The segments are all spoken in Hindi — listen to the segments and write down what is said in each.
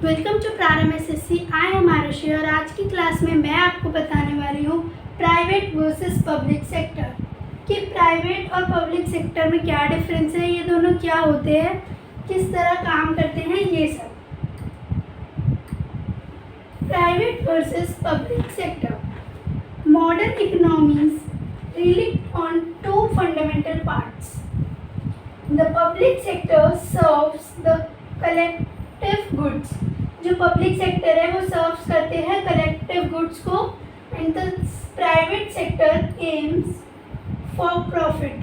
वेलकम टू प्रारंभ एसएससी। आई एम आरुषि और आज की क्लास में मैं आपको बताने वाली हूँ प्राइवेट वर्सेस पब्लिक सेक्टर कि प्राइवेट और पब्लिक सेक्टर में क्या डिफरेंस है, ये दोनों क्या होते हैं, किस तरह काम करते हैं, ये सब। Private versus public sector. Modern economies rely on two fundamental parts. The public sector serves the collective goods. जो पब्लिक सेक्टर है वो सर्व करते हैं कलेक्टिव गुड्स को, and the private sector aims for profit.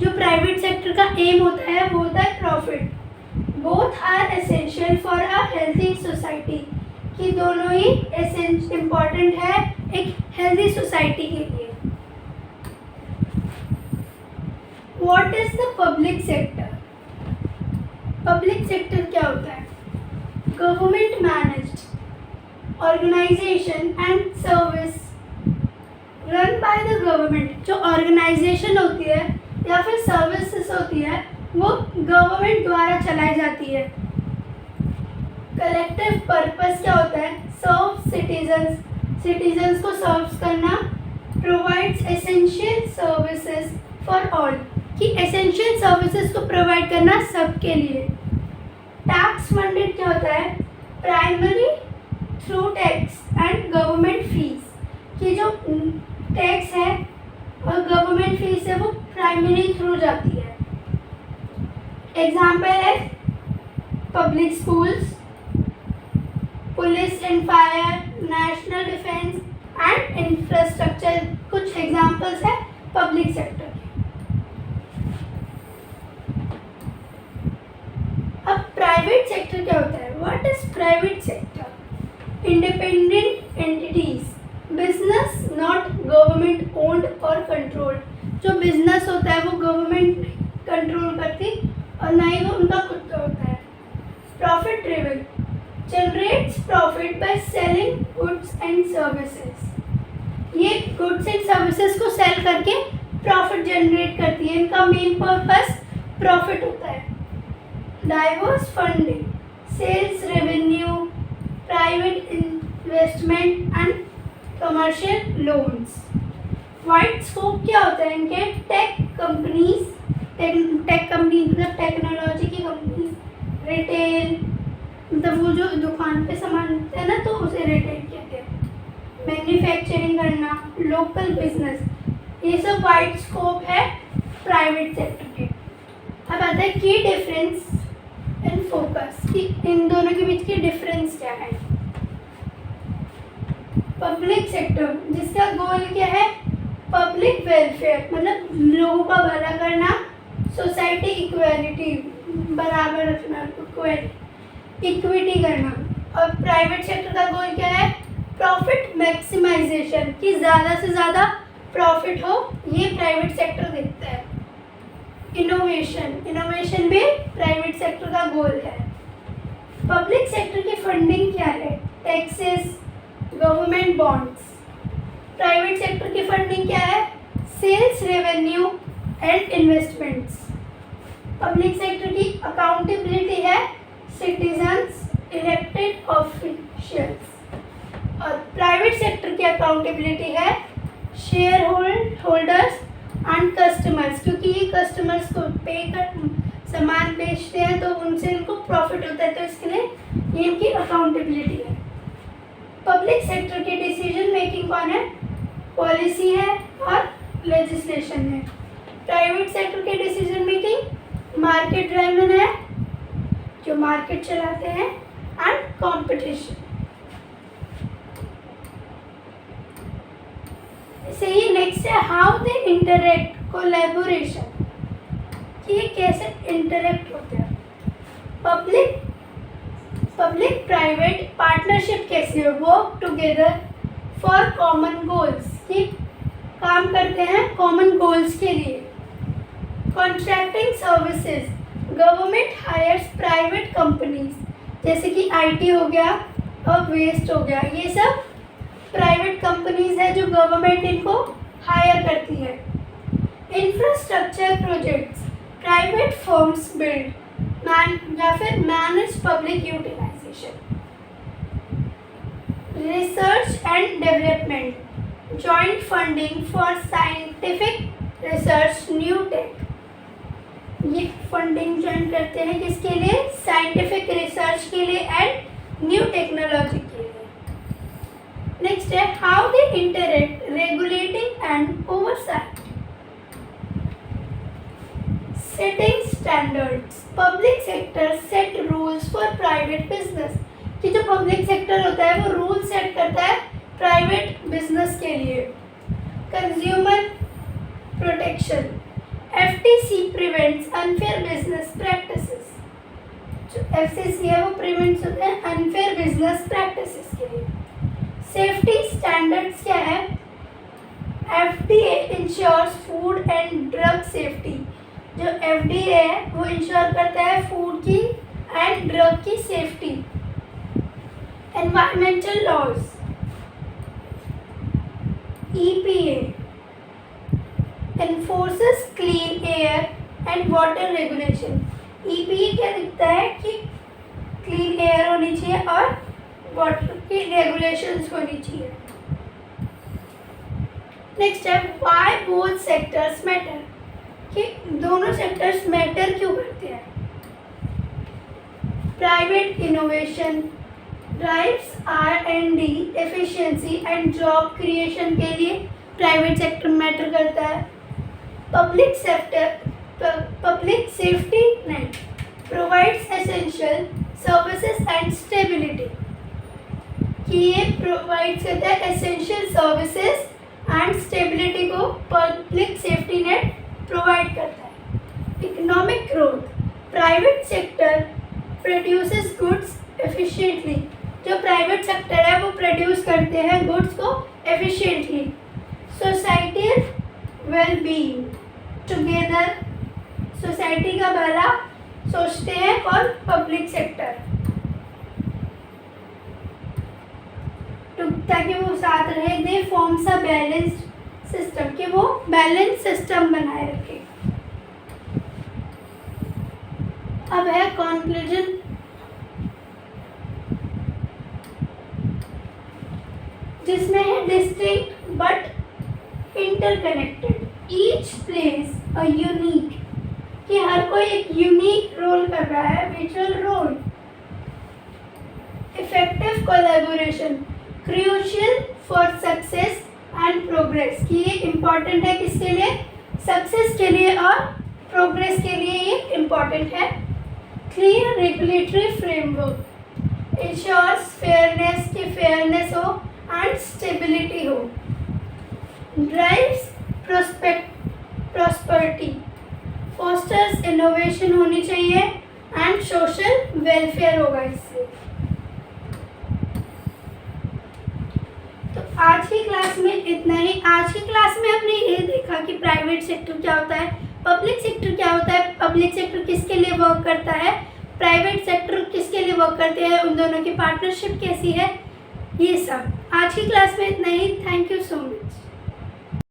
जो प्राइवेट सेक्टर का एम होता है वो होता है profit. Both are essential for a healthy society, कि दोनों ही इम्पॉर्टेंट है एक हेल्थी सोसाइटी के लिए। What is the public sector? Public sector क्या होता है? Government managed organisation and service run by the government. जो ऑर्गेनाइजेशन होती है या फिर सर्विसेज होती है वो गवर्नमेंट द्वारा चलाई जाती है। कलेक्टिव पर्पस क्या होता है? सर्व सिटीजन्स, सिटीजन्स को सर्व करना। Provides essential services for all, कि एसेंशियल सर्विसेज को प्रोवाइड करना सबके लिए। टैक्स फंडेड क्या होता है? Primary through tax and government fees, कि जो टैक्स है और गवर्नमेंट फीस है वो प्राइमरी थ्रू जाती है। एग्जाम्पल है public schools, police and fire, national defence and infrastructure. कुछ एग्जाम्पल्स है पब्लिक सेक्टर। अब प्राइवेट सेक्टर क्या होता है? What is private sector? Independent entities, business not government owned और कंट्रोल्ड। जो बिजनेस होता है वो गवर्नमेंट कंट्रोल करती और ना ही वो उनका खुद का होता है। Profit driven, generates profit by selling goods and services. ये गुड्स एंड सर्विसेज को सेल करके प्रॉफिट जनरेट करती है, इनका मेन पर्पस प्रॉफिट होता है। Diverse funding, sales revenue, private investment and commercial loans. Wide scope क्या होता है इनके? टेक कंपनीज, टेक कंपनी मतलब टेक्नोलॉजी की कंपनीज। रिटेल मतलब वो जो दुकान पे सामान मिलता है ना, तो उसे रिटेल कहते हैं। मैन्युफैक्चरिंग करना, लोकल बिजनेस, ये सब वाइड स्कोप है प्राइवेट सेक्टर के। अब आता है की डिफरेंस एंड फोकस, कि इन दोनों के बीच की डिफरेंस क्या है। पब्लिक सेक्टर जिसका गोल क्या है? पब्लिक वेलफेयर, मतलब लोगों का भला करना, सोसाइटी इक्वालिटी बराबर रखना, इक्विटी करना। और प्राइवेट सेक्टर का गोल क्या है? प्रॉफिट मैक्सिमाइजेशन, कि ज़्यादा से ज़्यादा प्रॉफिट हो, ये प्राइवेट सेक्टर देखता है। इनोवेशन, इनोवेशन भी प्राइवेट सेक्टर का गोल है। पब्लिक सेक्टर की फंडिंग क्या है? Taxes, government bonds. Private sector की फंडिंग क्या है? Sales revenue and investments. Public sector की अकाउंटेबिलिटी है सिटीजन्स, इलेक्टेड ऑफिशियल्स। और प्राइवेट सेक्टर की अकाउंटेबिलिटी है शेयर होल्डर्स एंड कस्टमर्स, क्योंकि ये कस्टमर्स को पे कर सामान बेचते हैं तो उनसे इनको प्रॉफिट होता है, तो इसके लिए ये इनकी अकाउंटेबिलिटी है। पब्लिक सेक्टर की डिसीजन मेकिंग कौन है? पॉलिसी है और लेजिस्लेशन है। प्राइवेट सेक्टर की डिसीजन मेकिंग मार्केट ड्राइवन है, जो मार्केट चलाते हैं, एंड कंपटीशन। सही, नेक्स्ट है हाउ दे इंटरेक्ट, कोलैबोरेशन, कि ये कैसे इंटरेक्ट होते हैं। पब्लिक प्राइवेट पार्टनरशिप कैसे हो? Work together for common goals, कि काम करते हैं कॉमन गोल्स के लिए। Contracting services, government hires private companies, जैसे कि आईटी हो गया और वेस्ट हो गया, ये सब प्राइवेट कंपनीज है जो गवर्नमेंट इनको हायर करती है। Infrastructure projects, private firms build या फिर manage public utilization, research and development, joint funding for scientific research, new tech. ये फंडिंग ज्वाइन करते हैं किसके लिए? साइंटिफिक रिसर्च के लिए एंड न्यू टेक्नोलॉजी के लिए। नेक्स्ट है how they interact, regulating and oversight, setting standards, public sector set rules for private business, कि जो पब्लिक सेक्टर होता है वो रूल सेट करता है प्राइवेट बिजनेस के लिए। Consumer protection, FTC prevents unfair business practices, जो FCC है वो प्रिवेंट्स होते हैं अनफेयर बिजनेस प्रैक्टिसेस के लिए। सेफ्टी स्टैंडर्ड्स क्या है? FDA ensures food and drug safety, जो FDA है वो इंश्योर करता है फूड की एंड ड्रग की safety. Environmental laws, EPA enforces clean air and water regulation। EPA क्या दिखता है कि क्लीन एयर होनी चाहिए और वाटर की रेगुलेशंस होनी चाहिए। नेक्स्ट है व्हाई बोथ सेक्टर्स मैटर, कि दोनों सेक्टर्स मैटर क्यों करते हैं। Private innovation drives R&D efficiency and job creation के लिए प्राइवेट सेक्टर मैटर करता है। Public safety net provides essential services and stability, कि ये प्रोवाइड करता है एसेंशियल सर्विसेज एंड स्टेबिलिटी को पब्लिक सेफ्टी नेट प्रोवाइड करता है। Economic growth, private sector produces goods efficiently, जो प्राइवेट सेक्टर है वो प्रोड्यूस करते हैं गुड्स को efficiently. Societal wellbeing, together society का भला सोचते हैं और पब्लिक सेक्टर, ताकि वो साथ रहे। दे फॉर्म्स अ बैलेंस्ड सिस्टम, कि वो बैलेंस सिस्टम बनाए रखे। अब है कंक्लूजन, जिसमें है distinct but interconnected, each plays a unique, कि हर कोई एक यूनिक रोल कर रहा है, visual role. Effective collaboration, crucial for success and progress, कि ये इम्पॉर्टेंट है किसके लिए? सक्सेस के लिए और प्रोग्रेस के लिए ये इम्पॉर्टेंट है। Clear regulatory framework ensures fairness, की फेयरनेस हो एंड स्टेबिलिटी हो। ड्राइव्स प्रॉस्पेरिटी, फोस्टर्स इनोवेशन होनी चाहिए एंड सोशल वेलफेयर होगा इससे। तो आज की क्लास में इतना ही। आज की क्लास में हमने ये देखा कि प्राइवेट सेक्टर क्या होता है, पब्लिक सेक्टर क्या होता है, पब्लिक सेक्टर किसके लिए वर्क करता है, प्राइवेट सेक्टर किसके लिए वर्क करते हैं, उन दोनों की पार्टनरशिप कैसी है, ये सब। आज की क्लास में इतना ही। Thank you so much.